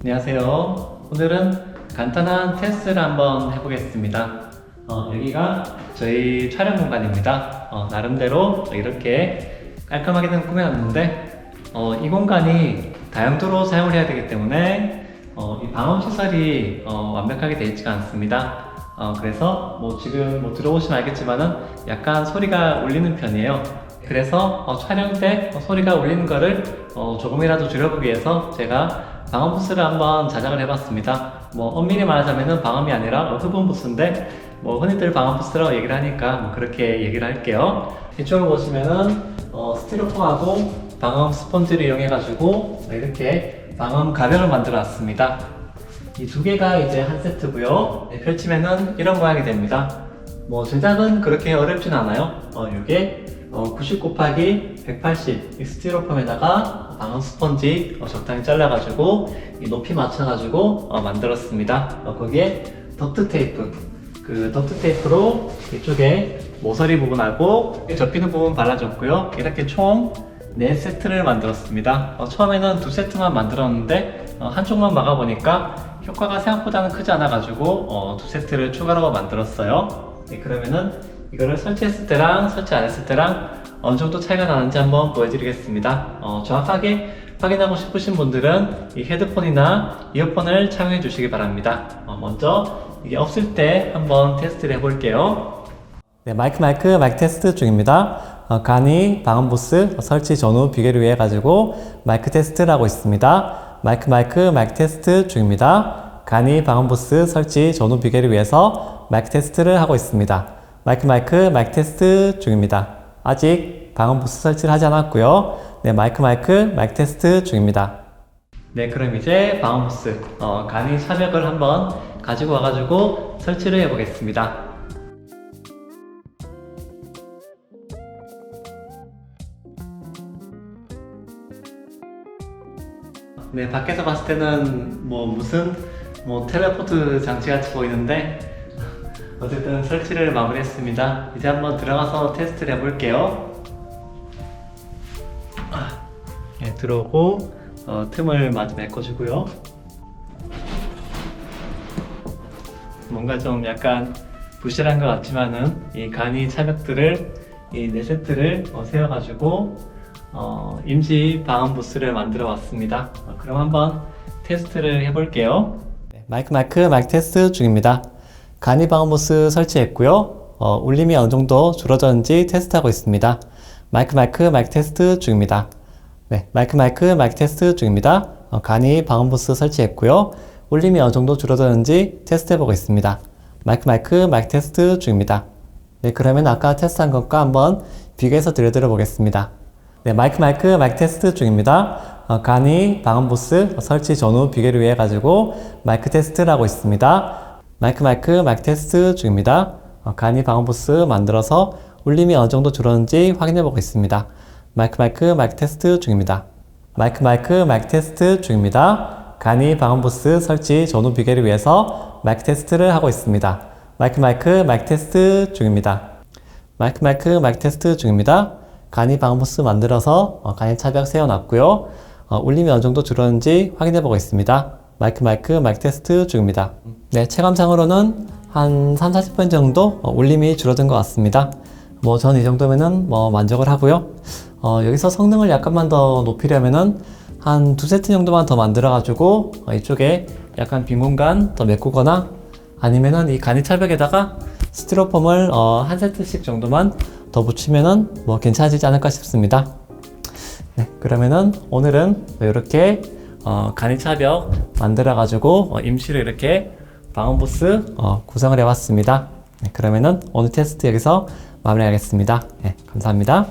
안녕하세요. 오늘은 간단한 테스트를 한번 해보겠습니다. 여기가 저희 촬영 공간입니다. 나름대로 이렇게 깔끔하게는 꾸며놨는데 이 공간이 다용도로 사용을 해야 되기 때문에 이 방음시설이 완벽하게 되어 있지가 않습니다. 그래서 지금 들어보시면 알겠지만은 약간 소리가 울리는 편이에요. 그래서 촬영 때 소리가 울리는 거를 조금이라도 줄여보기 위해서 제가 방음 부스를 한번 자작을 해봤습니다. 엄밀히 말하자면은 방음이 아니라 흡음 부스인데 흔히들 방음 부스라고 얘기를 하니까 그렇게 얘기를 할게요. 이쪽을 보시면은 스티로폼하고 방음 스펀지를 이용해가지고 이렇게 방음 가벽을 만들어 놨습니다. 이 두 개가 이제 한 세트고요. 펼치면은 이런 모양이 됩니다. 제작은 그렇게 어렵진 않아요. 이게 90 곱하기 180 이 스티로폼에다가 방음 스펀지 적당히 잘라가지고 이 높이 맞춰가지고 만들었습니다. 거기에 덕트 테이프, 그 덕트 테이프로 이쪽에 모서리 부분하고 접히는 부분 발라줬고요. 이렇게 총 4세트를 만들었습니다. 처음에는 2세트만 만들었는데 한쪽만 막아보니까 효과가 생각보다는 크지 않아가지고 2세트를 추가로 만들었어요. 그러면은 이거를 설치했을 때랑 설치 안 했을 때랑 어느 정도 차이가 나는지 한번 보여드리겠습니다. 정확하게 확인하고 싶으신 분들은 이 헤드폰이나 이어폰을 착용해 주시기 바랍니다. 먼저 이게 없을 때 한번 테스트를 해볼게요. 네, 마이크 테스트 중입니다. 간이 방음 부스 설치 전후 비교를 위해 가지고 마이크 테스트를 하고 있습니다. 마이크 테스트 중입니다. 간이 방음 부스 설치 전후 비교를 위해서 마이크 테스트를 하고 있습니다. 마이크 테스트 중입니다. 아직 방음 부스 설치를 하지 않았고요. 네, 마이크 테스트 중입니다. 네, 그럼 이제 방음 부스 간이 차벽을 한번 가지고 와가지고 설치를 해보겠습니다. 네, 밖에서 봤을 때는 무슨 텔레포트 장치 같이 보이는데 어쨌든 설치를 마무리했습니다. 이제 한번 들어가서 테스트를 해볼게요. 네, 들어오고 틈을 마저 메꿔주고요. 뭔가 좀 약간 부실한 것 같지만은 이 간이 차벽들을 이 4세트를 세워가지고 임시 방음 부스를 만들어 왔습니다. 그럼 한번 테스트를 해볼게요. 네, 마이크 테스트 중입니다. 간이 방음 부스 설치했고요. 울림이 어느 정도 줄어졌는지 테스트하고 있습니다. 마이크 테스트 중입니다. 네, 마이크 테스트 중입니다. 간이 방음 부스 설치했고요. 울림이 어느 정도 줄어졌는지 테스트해보고 있습니다. 마이크 테스트 중입니다. 네, 그러면 아까 테스트한 것과 한번 비교해서 들려드려 보겠습니다. 네, 마이크 테스트 중입니다. 간이 방음 부스 설치 전후 비교를 위해 가지고 마이크 테스트를 하고 있습니다. 마이크 테스트 중입니다. 간이 방음 부스 만들어서 울림이 어느 정도 줄었는지 확인해 보고 있습니다. 마이크 테스트 중입니다. 마이크 테스트 중입니다. 간이 방음 부스 설치 전후 비교를 위해서 마이크 테스트를 하고 있습니다. 마이크 테스트 중입니다. 마이크 테스트 중입니다. 간이 방음 부스 만들어서 간이 차벽 세워놨고요. 울림이 어느 정도 줄었는지 확인해 보고 있습니다. 마이크 테스트 중입니다. 네, 체감상으로는 한 3-40분 정도 울림이 줄어든 것 같습니다. 전 이 정도면은 만족을 하고요. 여기서 성능을 약간만 더 높이려면은 한 2세트 정도만 더 만들어 가지고 이쪽에 약간 빈 공간 더 메꾸거나 아니면은 이 간이 차벽에다가 스티로폼을 한 세트씩 정도만 더 붙이면은 괜찮아지지 않을까 싶습니다. 네, 그러면은 오늘은 이렇게 간이 차벽 만들어 가지고 임시로 이렇게 방음 부스 구성을 해봤습니다. 네, 그러면은 오늘 테스트 여기서 마무리하겠습니다. 네, 감사합니다.